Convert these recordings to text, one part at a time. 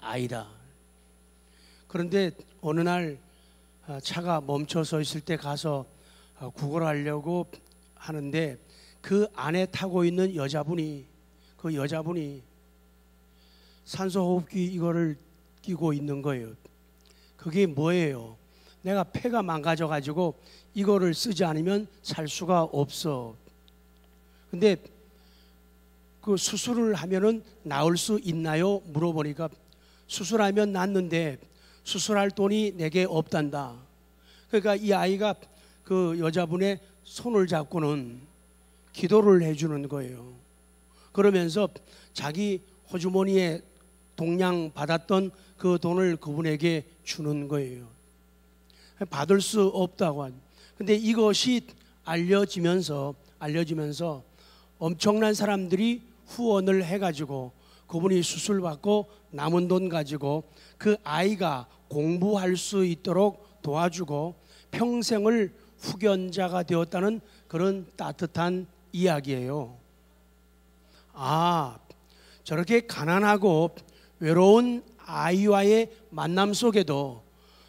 아이다. 그런데 어느 날 차가 멈춰서 있을 때 가서 구걸하려고 하는데 그 안에 타고 있는 여자분이 산소호흡기 이거를 끼고 있는 거예요. 그게 뭐예요? 내가 폐가 망가져 가지고 이거를 쓰지 않으면 살 수가 없어. 근데 그 수술을 하면은 나을 수 있나요? 물어보니까 수술하면 낫는데 수술할 돈이 내게 없단다. 그러니까 이 아이가 그 여자분의 손을 잡고는 기도를 해주는 거예요. 그러면서 자기 호주머니에 동양 받았던 그 돈을 그분에게 주는 거예요. 받을 수 없다고 한. 근데 이것이 알려지면서 엄청난 사람들이 후원을 해가지고 그분이 수술받고 남은 돈 가지고 그 아이가 공부할 수 있도록 도와주고 평생을 후견자가 되었다는 그런 따뜻한 이야기예요. 아, 저렇게 가난하고 외로운 아이와의 만남 속에도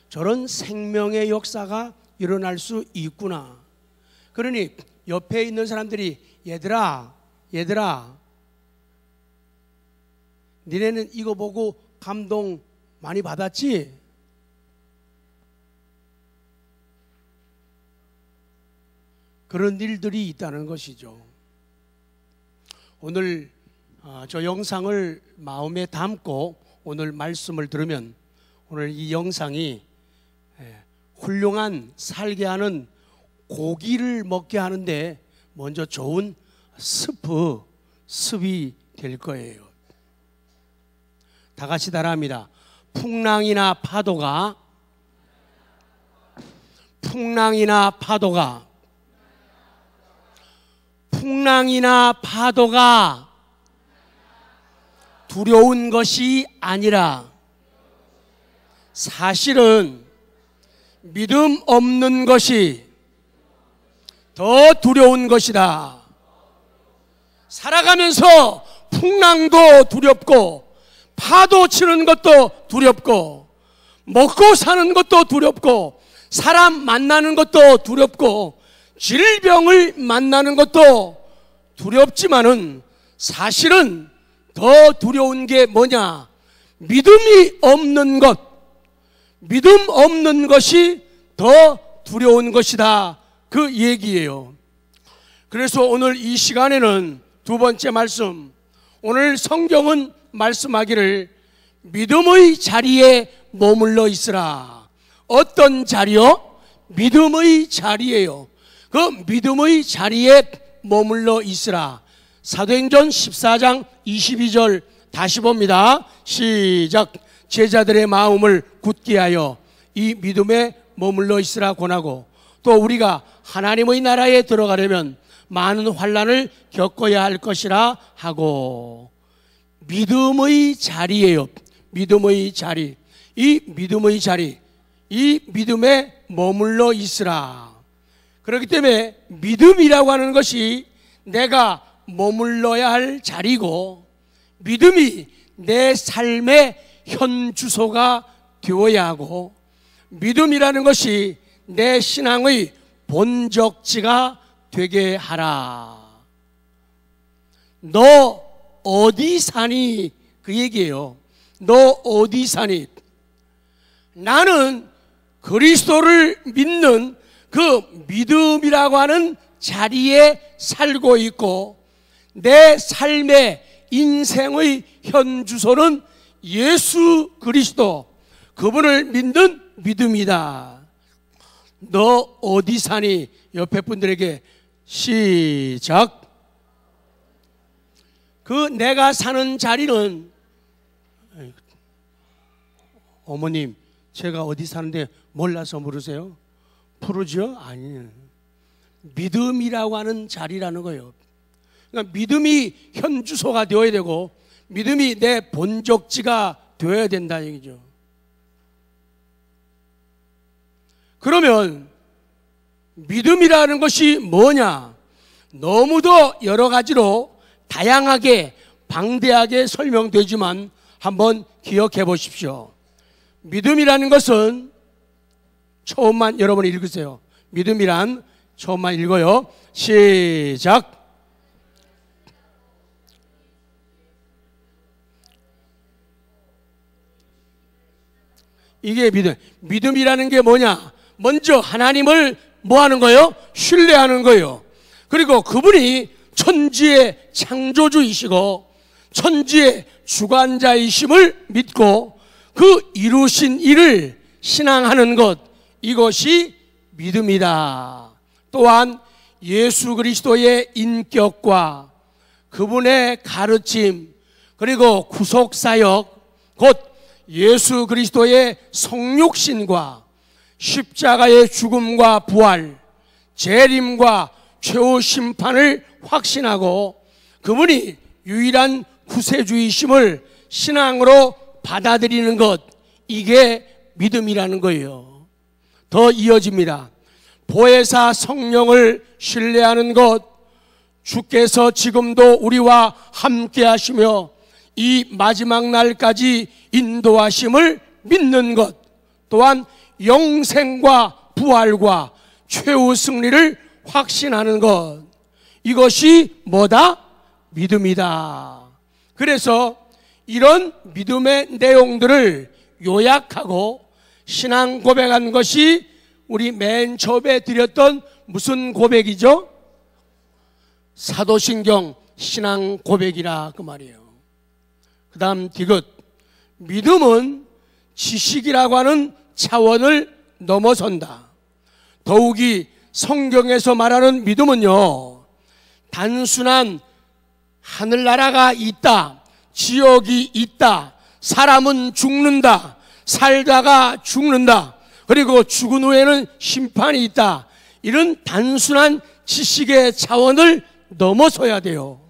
저런 생명의 역사가 일어날 수 있구나. 그러니 옆에 있는 사람들이 얘들아 니네는 이거 보고 감동 많이 받았지? 그런 일들이 있다는 것이죠. 오늘 저 영상을 마음에 담고 오늘 말씀을 들으면 오늘 이 영상이 훌륭한 살게 하는 고기를 먹게 하는데 먼저 좋은 습이 될 거예요. 다 같이 따라합니다. 풍랑이나 파도가 두려운 것이 아니라 사실은 믿음 없는 것이 더 두려운 것이다. 살아가면서 풍랑도 두렵고 파도 치는 것도 두렵고 먹고 사는 것도 두렵고 사람 만나는 것도 두렵고 질병을 만나는 것도 두렵지만은 사실은 더 두려운 게 뭐냐? 믿음이 없는 것, 믿음 없는 것이 더 두려운 것이다. 그 얘기예요. 그래서 오늘 이 시간에는 두 번째 말씀, 오늘 성경은 말씀하기를 믿음의 자리에 머물러 있으라. 어떤 자리요? 믿음의 자리예요. 그 믿음의 자리에 머물러 있으라. 사도행전 14장 22절 다시 봅니다. 시작. 제자들의 마음을 굳게 하여 이 믿음에 머물러 있으라 권하고, 또 우리가 하나님의 나라에 들어가려면 많은 환난을 겪어야 할 것이라 하고. 믿음의 자리예요. 믿음의 자리. 이 믿음의 자리, 이 믿음에 머물러 있으라. 그렇기 때문에 믿음이라고 하는 것이 내가 머물러야 할 자리고, 믿음이 내 삶의 현 주소가 되어야 하고, 믿음이라는 것이 내 신앙의 본적지가 되게 하라. 너 어디 사니? 그 얘기예요. 너 어디 사니? 나는 그리스도를 믿는 그 믿음이라고 하는 자리에 살고 있고, 내 삶의 인생의 현 주소는 예수 그리스도, 그분을 믿는 믿음이다. 너 어디 사니? 옆에 분들에게 시작. 그 내가 사는 자리는, 어머님 제가 어디 사는데 몰라서 물으세요? 부르죠? 아니에요. 믿음이라고 하는 자리라는 거예요. 그러니까 믿음이 현 주소가 되어야 되고 믿음이 내 본적지가 되어야 된다는 얘기죠. 그러면 믿음이라는 것이 뭐냐? 너무도 여러 가지로 다양하게 방대하게 설명되지만 한번 기억해 보십시오. 믿음이라는 것은 처음만 여러분이 읽으세요. 믿음이란 처음만 읽어요. 시작. 이게 믿음. 믿음이라는 게 뭐냐? 먼저 하나님을 뭐 하는 거예요? 신뢰하는 거예요. 그리고 그분이 천지의 창조주이시고 천지의 주관자이심을 믿고 그 이루신 일을 신앙하는 것, 이것이 믿음이다. 또한 예수 그리스도의 인격과 그분의 가르침, 그리고 구속사역, 곧 예수 그리스도의 성육신과 십자가의 죽음과 부활, 재림과 최후 심판을 확신하고 그분이 유일한 구세주이심을 신앙으로 받아들이는 것, 이게 믿음이라는 거예요. 더 이어집니다. 보혜사 성령을 신뢰하는 것, 주께서 지금도 우리와 함께 하시며 이 마지막 날까지 인도하심을 믿는 것, 또한 영생과 부활과 최후 승리를 확신하는 것, 이것이 뭐다? 믿음이다. 그래서 이런 믿음의 내용들을 요약하고 신앙 고백한 것이 우리 맨 처음에 드렸던 무슨 고백이죠? 사도신경 신앙 고백이라 그 말이에요. 그 다음 디귿, 믿음은 지식이라고 하는 차원을 넘어선다. 더욱이 성경에서 말하는 믿음은요, 단순한 하늘나라가 있다, 지역이 있다, 사람은 죽는다, 살다가 죽는다, 그리고 죽은 후에는 심판이 있다, 이런 단순한 지식의 차원을 넘어서야 돼요.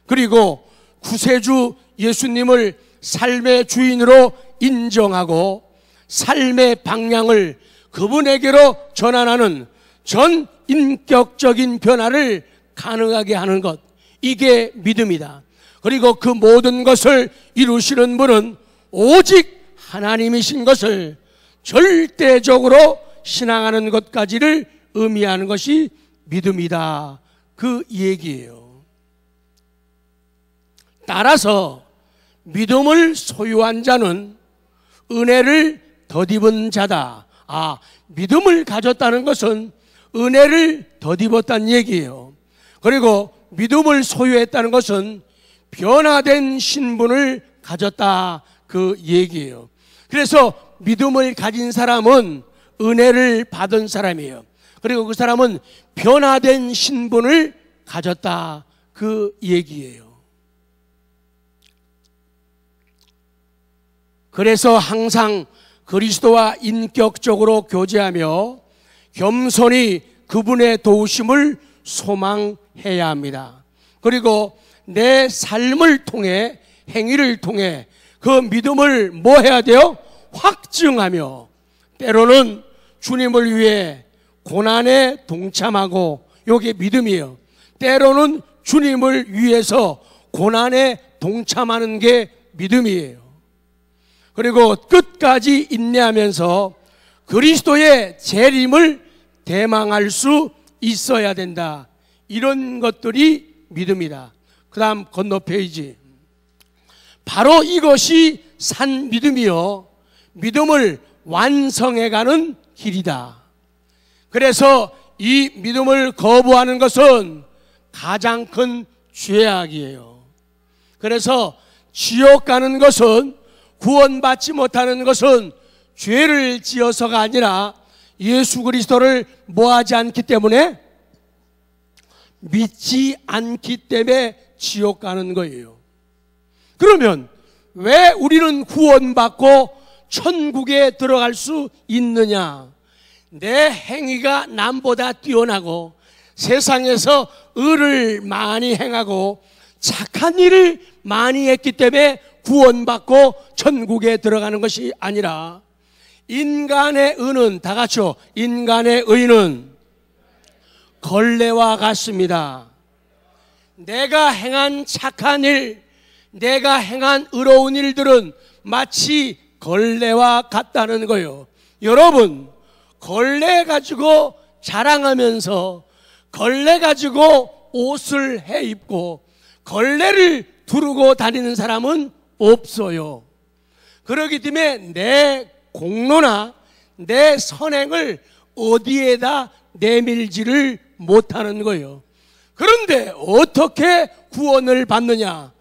그리고 구세주 예수님을 삶의 주인으로 인정하고 삶의 방향을 그분에게로 전환하는 전 인격적인 변화를 가능하게 하는 것, 이게 믿음이다. 그리고 그 모든 것을 이루시는 분은 오직 하나님이신 것을 절대적으로 신앙하는 것까지를 의미하는 것이 믿음이다, 그 얘기예요. 따라서 믿음을 소유한 자는 은혜를 덧입은 자다. 믿음을 가졌다는 것은 은혜를 덧입었다는 얘기예요. 그리고 믿음을 소유했다는 것은 변화된 신분을 가졌다, 그 얘기예요. 그래서 믿음을 가진 사람은 은혜를 받은 사람이에요. 그리고 그 사람은 변화된 신분을 가졌다, 그 얘기예요. 그래서 항상 그리스도와 인격적으로 교제하며 겸손히 그분의 도우심을 소망해야 합니다. 그리고 내 삶을 통해, 행위를 통해 그 믿음을 뭐 해야 돼요? 확증하며, 때로는 주님을 위해 고난에 동참하고, 이게 믿음이에요. 때로는 주님을 위해서 고난에 동참하는 게 믿음이에요. 그리고 끝까지 인내하면서 그리스도의 재림을 대망할 수 있어야 된다. 이런 것들이 믿음이다. 그 다음 건너 페이지. 바로 이것이 산 믿음이요, 믿음을 완성해가는 길이다. 그래서 이 믿음을 거부하는 것은 가장 큰 죄악이에요. 그래서 지옥 가는 것은, 구원받지 못하는 것은 죄를 지어서가 아니라 예수 그리스도를 뭐하지 않기 때문에, 믿지 않기 때문에 지옥 가는 거예요. 그러면 왜 우리는 구원받고 천국에 들어갈 수 있느냐? 내 행위가 남보다 뛰어나고 세상에서 의를 많이 행하고 착한 일을 많이 했기 때문에 구원받고 천국에 들어가는 것이 아니라, 인간의 의는, 다 같이요, 인간의 의는 걸레와 같습니다. 내가 행한 착한 일, 내가 행한 의로운 일들은 마치 걸레와 같다는 거예요. 여러분, 걸레 가지고 자랑하면서 걸레 가지고 옷을 해 입고 걸레를 두르고 다니는 사람은 없어요. 그렇기 때문에 내 공로나 내 선행을 어디에다 내밀지를 못하는 거예요. 그런데 어떻게 구원을 받느냐?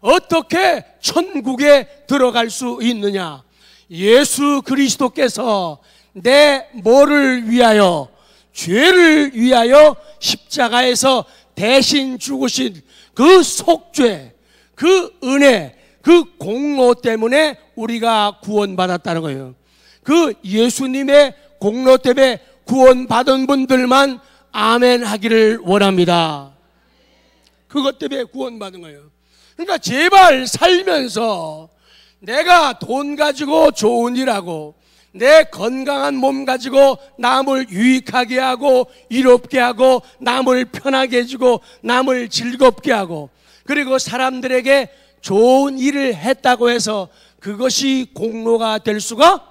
어떻게 천국에 들어갈 수 있느냐? 예수 그리스도께서 내 뭐를 위하여? 죄를 위하여 십자가에서 대신 죽으신 그 속죄, 그 은혜, 그 공로 때문에 우리가 구원받았다는 거예요. 그 예수님의 공로 때문에 구원받은 분들만 아멘 하기를 원합니다. 그것 때문에 구원받은 거예요. 그러니까 제발 살면서 내가 돈 가지고 좋은 일 하고 내 건강한 몸 가지고 남을 유익하게 하고 이롭게 하고 남을 편하게 해주고 남을 즐겁게 하고 그리고 사람들에게 좋은 일을 했다고 해서 그것이 공로가 될 수가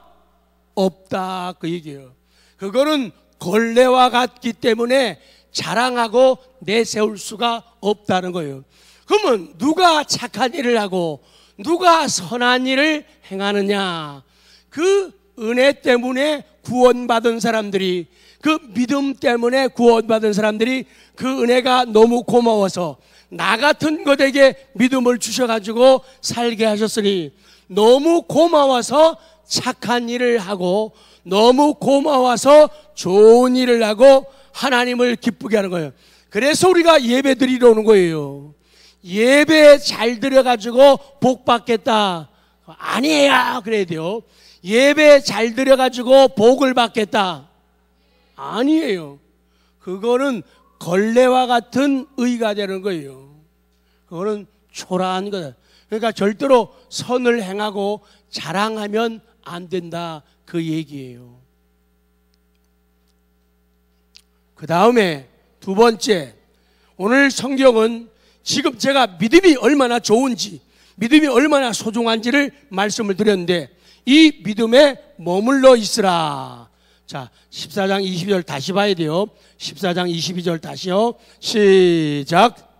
없다, 그 얘기예요. 그거는 걸레와 같기 때문에 자랑하고 내세울 수가 없다는 거예요. 그러면 누가 착한 일을 하고 누가 선한 일을 행하느냐? 그 은혜 때문에 구원받은 사람들이, 그 믿음 때문에 구원받은 사람들이 그 은혜가 너무 고마워서 나 같은 것에게 믿음을 주셔가지고 살게 하셨으니 너무 고마워서 착한 일을 하고 너무 고마워서 좋은 일을 하고 하나님을 기쁘게 하는 거예요. 그래서 우리가 예배 드리러 오는 거예요. 예배 잘 드려가지고 복 받겠다, 아니에요. 그래야 돼요. 예배 잘 드려가지고 복을 받겠다, 아니에요. 그거는 걸레와 같은 의가 되는 거예요. 그거는 초라한 거다. 그러니까 절대로 선을 행하고 자랑하면 안 된다, 그 얘기예요. 그 다음에 두 번째, 오늘 성경은 지금 제가 믿음이 얼마나 좋은지, 믿음이 얼마나 소중한지를 말씀을 드렸는데 이 믿음에 머물러 있으라. 자, 14장 22절 다시 봐야 돼요. 14장 22절 다시요. 시작.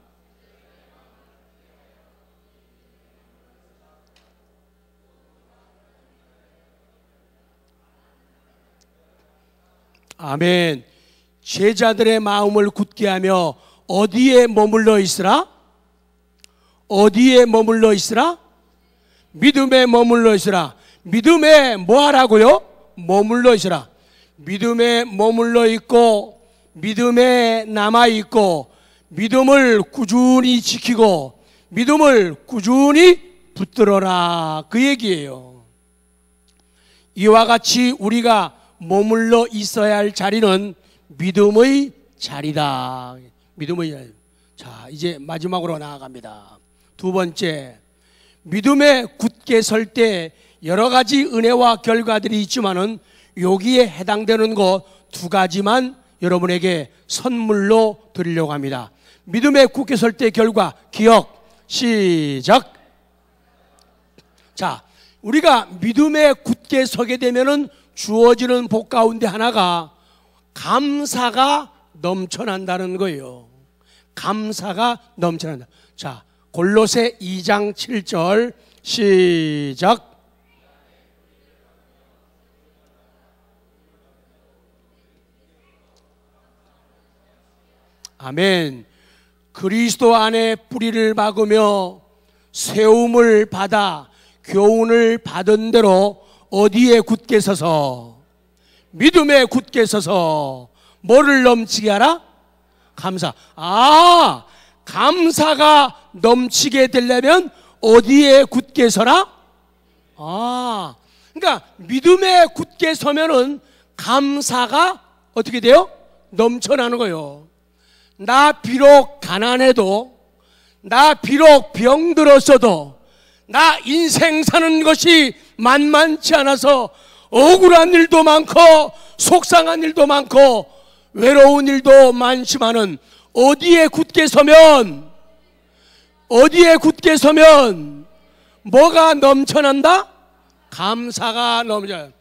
아멘. 제자들의 마음을 굳게 하며 어디에 머물러 있으라? 어디에 머물러 있으라? 믿음에 머물러 있으라. 믿음에 뭐 하라고요? 머물러 있으라. 믿음에 머물러 있고 믿음에 남아 있고 믿음을 꾸준히 지키고 믿음을 꾸준히 붙들어라, 그 얘기예요. 이와 같이 우리가 머물러 있어야 할 자리는 믿음의 자리다. 믿음의 자리. 자, 이제 마지막으로 나아갑니다. 두 번째, 믿음에 굳게 설 때 여러 가지 은혜와 결과들이 있지만은 여기에 해당되는 것 두 가지만 여러분에게 선물로 드리려고 합니다. 믿음에 굳게 설 때 결과, 기억, 시작. 자, 우리가 믿음에 굳게 서게 되면은 주어지는 복 가운데 하나가 감사가 넘쳐난다는 거예요. 감사가 넘쳐난다. 자, 골로새 2장 7절 시작. 아멘. 그리스도 안에 뿌리를 박으며 세움을 받아 교훈을 받은 대로 어디에 굳게 서서, 믿음에 굳게 서서 뭐를 넘치게 하라? 감사. 아, 감사가 넘치게 되려면 어디에 굳게 서라? 아, 그러니까 믿음에 굳게 서면은 감사가 어떻게 돼요? 넘쳐나는 거예요. 나 비록 가난해도, 나 비록 병들었어도, 나 인생 사는 것이 만만치 않아서 억울한 일도 많고 속상한 일도 많고 외로운 일도 많지만은 어디에 굳게 서면, 어디에 굳게 서면 뭐가 넘쳐난다? 감사가 넘쳐요.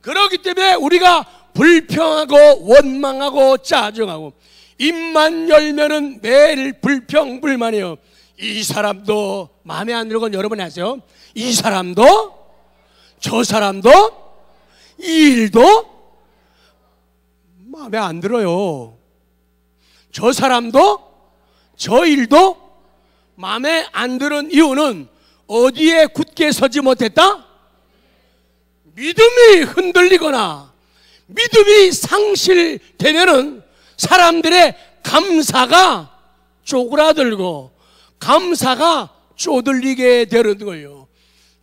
그렇기 때문에 우리가 불평하고 원망하고 짜증하고 입만 열면은 매일 불평불만이에요. 이 사람도 마음에 안 들건 여러분이 아세요? 이 사람도 저 사람도 이 일도 마음에 안 들어요. 저 사람도 저 일도 마음에 안 드는 이유는 어디에 굳게 서지 못했다? 믿음이 흔들리거나 믿음이 상실되면은 사람들의 감사가 쪼그라들고 감사가 쪼들리게 되는 거예요.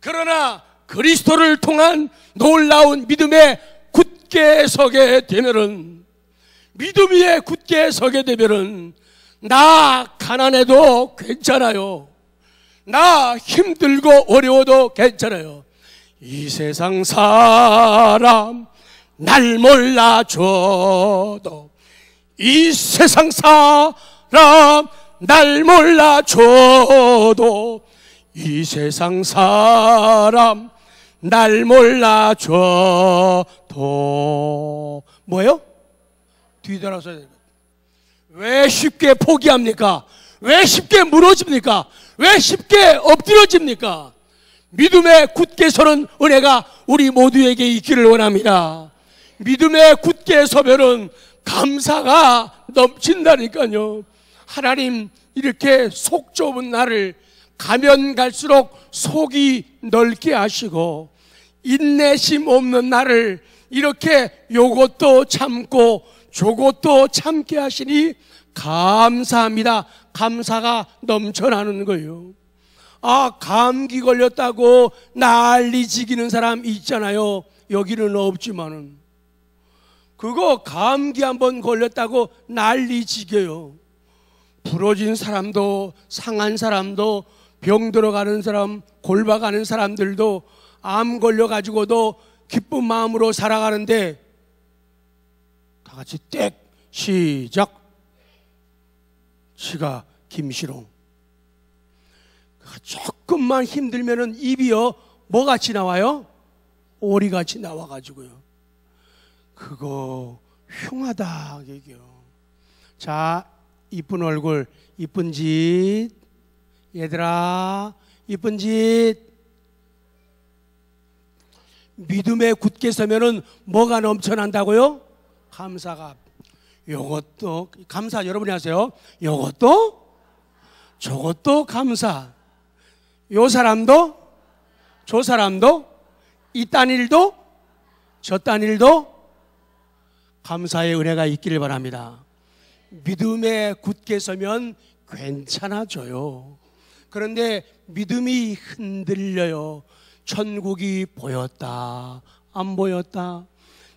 그러나 그리스도를 통한 놀라운 믿음에 굳게 서게 되면은, 믿음 위에 굳게 서게 되면은 나 가난해도 괜찮아요. 나 힘들고 어려워도 괜찮아요. 이 세상 사람 날 몰라줘도, 이 세상 사람 날 몰라줘도, 이 세상 사람 날 몰라줘도 뭐예요? 뒤돌아서야 돼요. 왜 쉽게 포기합니까? 왜 쉽게 무너집니까? 왜 쉽게 엎드려집니까? 믿음에 굳게 서는 은혜가 우리 모두에게 있기를 원합니다. 믿음에 굳게 서면은 감사가 넘친다니까요. 하나님, 이렇게 속 좁은 나를 가면 갈수록 속이 넓게 하시고, 인내심 없는 나를 이렇게 요것도 참고 저것도 참게 하시니 감사합니다. 감사가 넘쳐나는 거예요. 아, 감기 걸렸다고 난리 지기는 사람 있잖아요. 여기는 없지만은 그거 감기 한번 걸렸다고 난리 지겨요. 부러진 사람도, 상한 사람도, 병 들어가는 사람, 골박하는 사람들도 암 걸려가지고도 기쁜 마음으로 살아가는데, 다 같이 땡 시작. 지가 김시롱. 조금만 힘들면은 입이요 뭐같이 나와요? 오리같이 나와가지고요. 그거 흉하다 얘기요. 자, 이쁜 얼굴, 이쁜 짓, 얘들아, 이쁜 짓. 믿음에 굳게 서면은 뭐가 넘쳐난다고요? 감사가. 요것도 감사. 여러분이 하세요. 요것도 저것도 감사. 요 사람도 저 사람도 이딴 일도 저딴 일도 감사의 은혜가 있기를 바랍니다. 믿음에 굳게 서면 괜찮아져요. 그런데 믿음이 흔들려요. 천국이 보였다 안 보였다,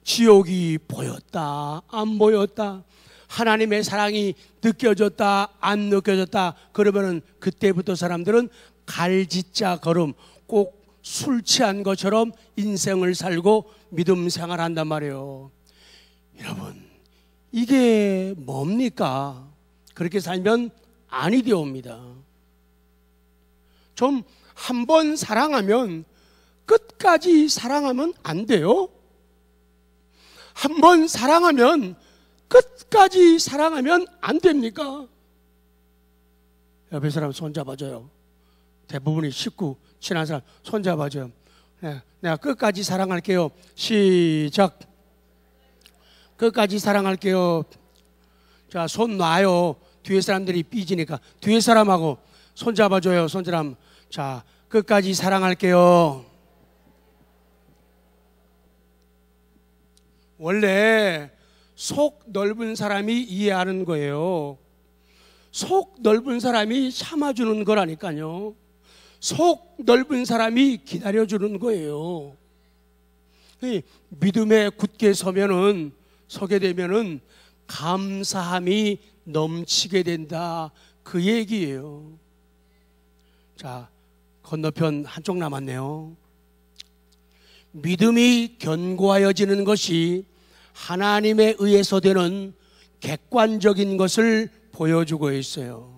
지옥이 보였다 안 보였다, 하나님의 사랑이 느껴졌다 안 느껴졌다, 그러면은 그때부터 사람들은 갈짓자 걸음, 꼭 술 취한 것처럼 인생을 살고 믿음 생활한단 말이에요. 여러분, 이게 뭡니까? 그렇게 살면 아니 되옵니다. 좀 한 번 사랑하면 끝까지 사랑하면 안 돼요. 한 번 사랑하면 끝까지 사랑하면 안 됩니까? 옆에 사람 손잡아줘요. 대부분이 식구, 친한 사람 손잡아줘요. 내가 끝까지 사랑할게요. 시작. 끝까지 사랑할게요. 자, 손 놔요. 뒤에 사람들이 삐지니까. 뒤에 사람하고 손잡아줘요. 손잡아. 자, 끝까지 사랑할게요. 원래 속 넓은 사람이 이해하는 거예요. 속 넓은 사람이 참아주는 거라니까요. 속 넓은 사람이 기다려주는 거예요. 믿음에 굳게 서게 되면은 감사함이 넘치게 된다, 그 얘기예요. 자, 건너편 한쪽 남았네요. 믿음이 견고하여지는 것이 하나님에 의해서 되는 객관적인 것을 보여주고 있어요.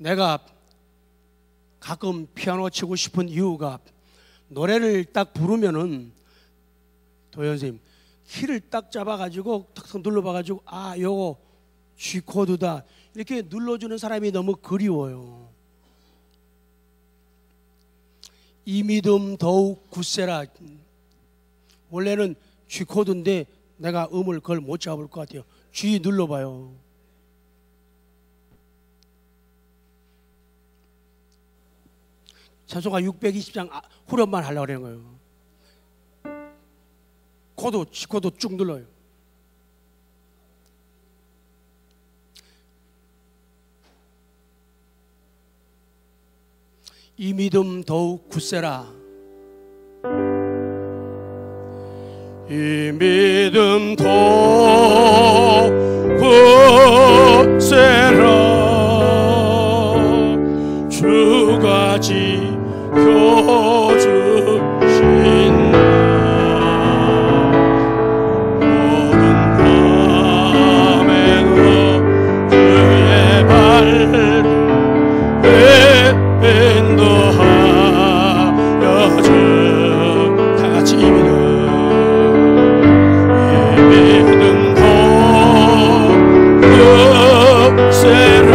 내가 가끔 피아노 치고 싶은 이유가 노래를 딱 부르면은 도현 선생님 키를 딱 잡아가지고 탁탁 눌러봐가지고 아 요거 G 코드다 이렇게 눌러주는 사람이 너무 그리워요. 이 믿음 더욱 굳세라. 원래는 G 코드인데 내가 음을 그걸 못 잡을 것 같아요. G 눌러봐요. 찬송가 620장 후렴만 하려고 그러는 거예요. 코드, G 코드 쭉 눌러요. 이 믿음 더욱 굳세라. 이 믿음 더욱 굳세라. 주가 지켜주신다. 모든 밤에도 주의 발을 인도하여 주. 다 같이 이 믿음 더욱 굳세라.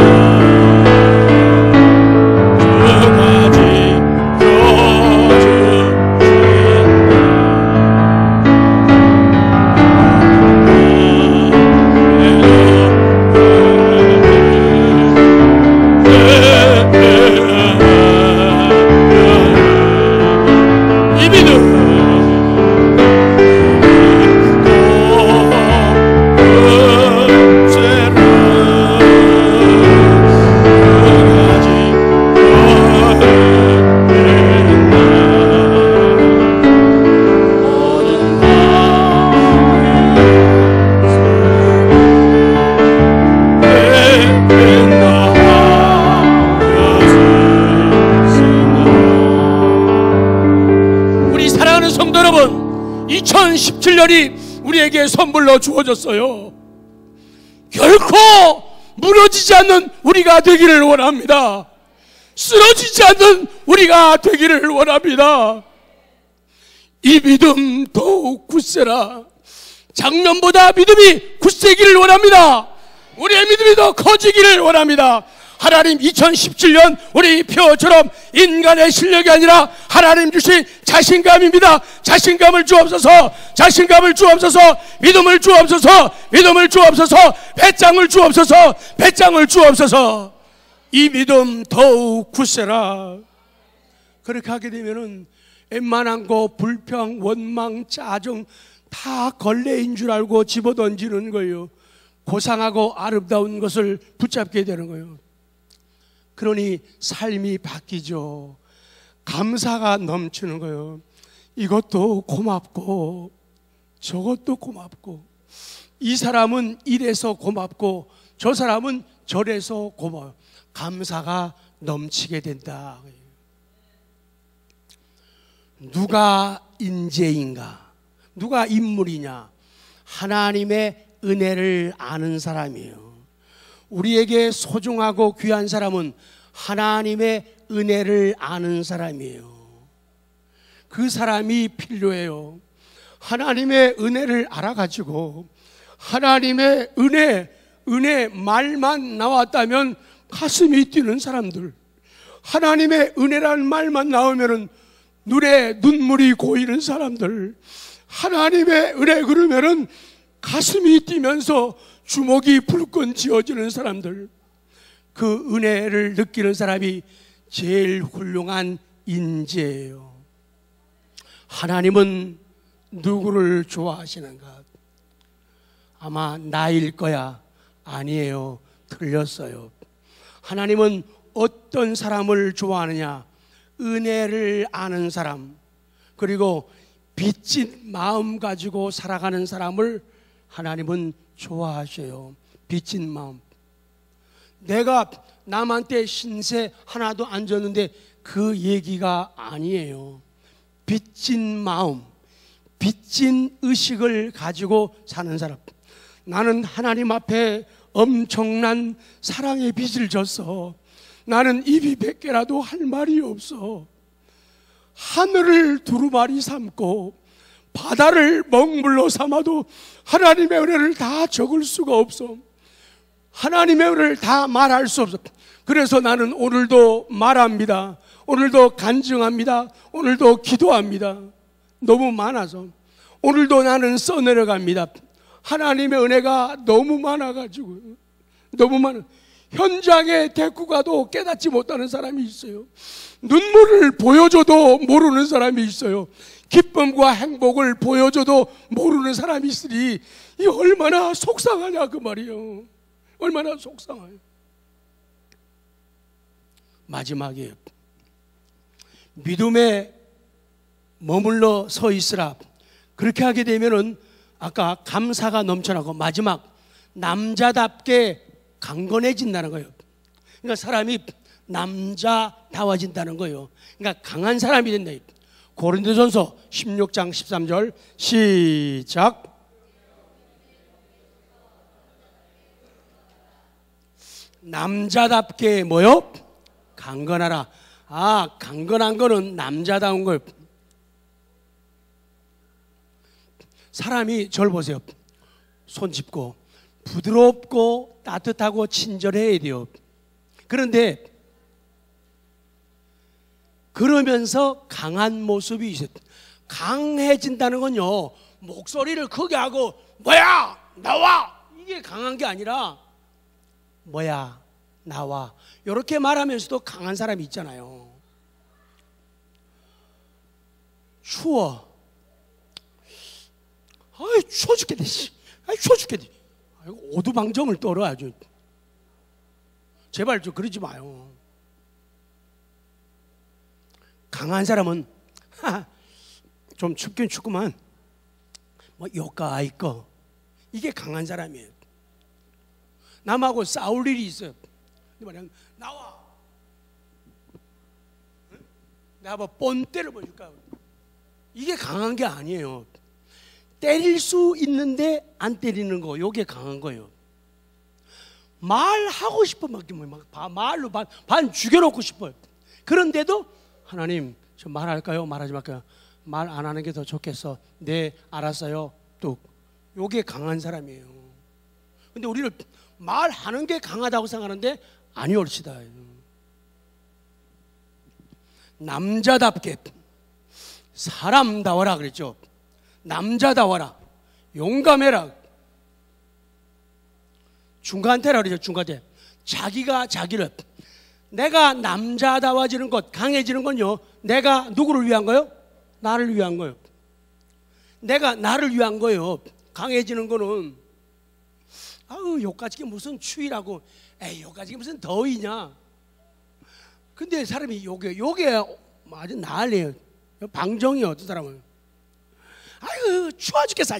성도 여러분, 2017년이 우리에게 선물로 주어졌어요. 결코 무너지지 않는 우리가 되기를 원합니다. 쓰러지지 않는 우리가 되기를 원합니다. 이 믿음 더욱 굳세라. 작년보다 믿음이 굳세기를 원합니다. 우리의 믿음이 더 커지기를 원합니다. 하나님 2017년 우리 표처럼 인간의 실력이 아니라 하나님 주신 자신감입니다. 자신감을 주옵소서. 자신감을 주옵소서. 믿음을 주옵소서. 믿음을 주옵소서. 배짱을 주옵소서. 배짱을 주옵소서. 이 믿음 더욱 굳세라. 그렇게 하게 되면은 웬만한 거 불평, 원망, 짜증 다 걸레인 줄 알고 집어던지는 거예요. 고상하고 아름다운 것을 붙잡게 되는 거예요. 그러니 삶이 바뀌죠. 감사가 넘치는 거예요. 이것도 고맙고 저것도 고맙고 이 사람은 이래서 고맙고 저 사람은 저래서 고마워요. 감사가 넘치게 된다. 누가 인재인가? 누가 인물이냐? 하나님의 은혜를 아는 사람이에요. 우리에게 소중하고 귀한 사람은 하나님의 은혜를 아는 사람이에요. 그 사람이 필요해요. 하나님의 은혜를 알아가지고 하나님의 은혜 말만 나왔다면 가슴이 뛰는 사람들, 하나님의 은혜라는 말만 나오면 눈에 눈물이 고이는 사람들, 하나님의 은혜 그러면은 가슴이 뛰면서 주먹이 불끈 쥐어지는 사람들, 그 은혜를 느끼는 사람이 제일 훌륭한 인재예요. 하나님은 누구를 좋아하시는가? 아마 나일 거야. 아니에요. 틀렸어요. 하나님은 어떤 사람을 좋아하느냐? 은혜를 아는 사람, 그리고 빚진 마음 가지고 살아가는 사람을 하나님은 좋아하셔요. 빚진 마음. 내가 남한테 신세 하나도 안 졌는데 그 얘기가 아니에요. 빚진 마음, 빚진 의식을 가지고 사는 사람. 나는 하나님 앞에 엄청난 사랑의 빚을 졌어. 나는 입이 100개라도 할 말이 없어. 하늘을 두루마리 삼고 바다를 먹물로 삼아도 하나님의 은혜를 다 적을 수가 없어. 하나님의 은혜를 다 말할 수 없어. 그래서 나는 오늘도 말합니다. 오늘도 간증합니다. 오늘도 기도합니다. 너무 많아서 오늘도 나는 써내려갑니다. 하나님의 은혜가 너무 많아가지고, 너무 많아. 현장에 데리고 가도 깨닫지 못하는 사람이 있어요. 눈물을 보여줘도 모르는 사람이 있어요. 기쁨과 행복을 보여줘도 모르는 사람이 있으니 이 얼마나 속상하냐 그 말이에요. 얼마나 속상해요. 마지막에 믿음에 머물러 서 있으라. 그렇게 하게 되면은 아까 감사가 넘쳐나고 마지막 남자답게 강건해진다는 거예요. 그러니까 사람이 남자다워진다는 거예요. 그러니까 강한 사람이 된다. 고린도전서 16장 13절 시작. 남자답게 뭐요? 강건하라. 아, 강건한 거는 남자다운 거예요. 사람이 저를 보세요. 손 짚고 부드럽고 따뜻하고 친절해야 돼요. 그런데 그러면서 강한 모습이 있어요. 강해진다는 건요, 목소리를 크게 하고 뭐야 나와 이게 강한 게 아니라 뭐야 나와 이렇게 말하면서도 강한 사람이 있잖아요. 추워. 아이 추워 죽겠네. 아이 추워 죽겠네. 오두방정을 떨어 아주. 제발 좀 그러지 마요. 강한 사람은 좀 춥긴 춥구만 뭐 요까 이거 이게 강한 사람이에요. 남하고 싸울 일이 있어요. 나와. 내가 뭐 본때를 보여줄까. 이게 강한 게 아니에요. 때릴 수 있는데 안 때리는 거, 요게 강한 거예요. 말하고 싶으면 막 말로 반 죽여놓고 싶어요. 그런데도 하나님 저 말할까요? 말하지 말까요? 말 안 하는 게 더 좋겠어. 네 알았어요. 뚝. 요게 강한 사람이에요. 근데 우리는 말하는 게 강하다고 생각하는데 아니올시다. 남자답게 사람다워라 그랬죠. 남자다워라. 용감해라. 중간태라 그러죠. 중간태. 자기가 자기를. 내가 남자다워지는 것, 강해지는 건요, 내가 누구를 위한 거요? 나를 위한 거요. 내가 나를 위한 거요. 강해지는 거는 아우 요까지게 무슨 추위라고, 에이 요까지게 무슨 더위냐. 근데 사람이 요게 아주 난리예요. 방정이요. 어떤 사람은 아유 추워 죽겠어.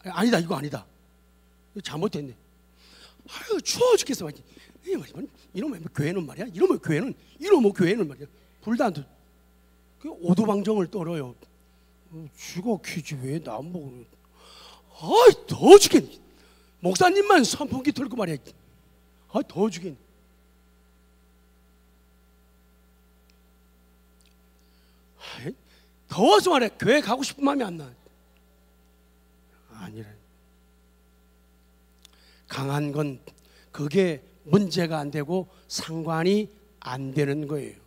아니다 이거 아니다. 이거 잘못됐네. 아유 추워 죽겠어. 이놈의 교회는 말이야. 이놈의 교회는 말이야. 불도 안 돼. 그 오도방정을 떨어요. 쥐가 키지 왜 나 안 보고. 아이 더워 죽겠네. 목사님만 선풍기 틀고 말이야. 아 더워 죽겠네. 더워서 말이야. 교회 가고 싶은 마음이 안 나. 아니라. 강한 건 그게 문제가 안 되고 상관이 안 되는 거예요.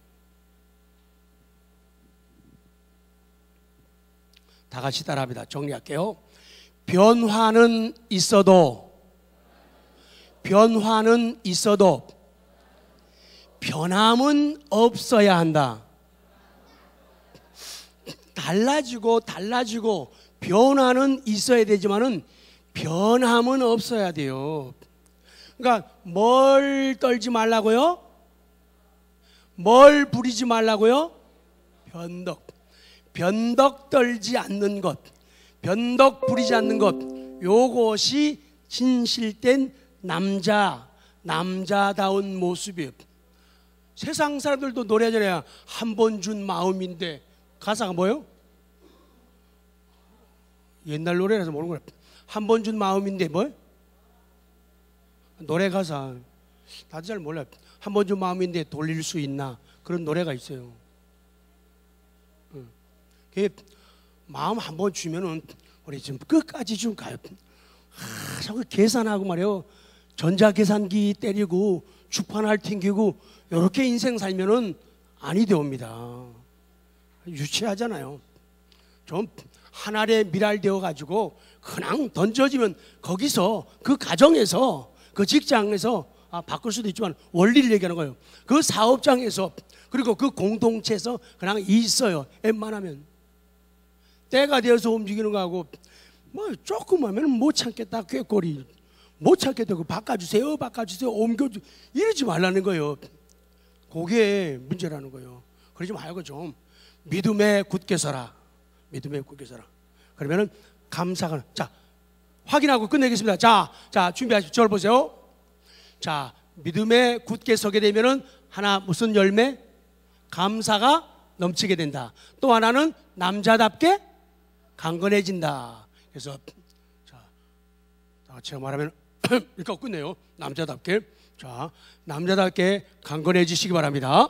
다 같이 따라합니다. 정리할게요. 변화는 있어도 변함은 없어야 한다. 달라지고 변화는 있어야 되지만은 변함은 없어야 돼요. 그러니까 뭘 떨지 말라고요? 뭘 부리지 말라고요? 변덕 떨지 않는 것, 변덕 부리지 않는 것, 요것이 진실된 남자다운 모습이에요. 세상 사람들도 노래하잖아요. 한 번 준 마음인데. 가사가 뭐예요? 옛날 노래라서 모르는 거야. 한 번 준 마음인데 뭐? 노래 가사 다들 잘 몰라요. 한 번 준 마음인데 돌릴 수 있나? 그런 노래가 있어요. 마음 한 번 주면은 우리 지금 끝까지 좀 가요. 자꾸 계산하고 말이요. 전자계산기 때리고 주판알 튕기고 이렇게 인생 살면은 아니 되옵니다. 유치하잖아요. 좀 하늘에 미랄되어 가지고 그냥 던져지면 거기서 그 가정에서 그 직장에서 바꿀 수도 있지만 원리를 얘기하는 거예요. 그 사업장에서 그리고 그 공동체에서 그냥 있어요. 웬만하면 때가 되어서 움직이는 거하고 뭐 조금 하면 못 참겠다 꾀꼬리 못 참겠다 그 바꿔주세요 옮겨주 이러지 말라는 거예요. 그게 문제라는 거예요. 그러지 말고 좀 믿음에 굳게 서라. 믿음에 굳게 서라. 그러면은 감사가 자 확인하고 끝내겠습니다. 자 준비하십시오. 저를 보세요. 자 믿음에 굳게 서게 되면은 하나 무슨 열매? 감사가 넘치게 된다. 또 하나는 남자답게 강건해진다. 그래서 자 제가 말하면 이렇게 끝내요. 남자답게. 자 남자답게 강건해지시기 바랍니다.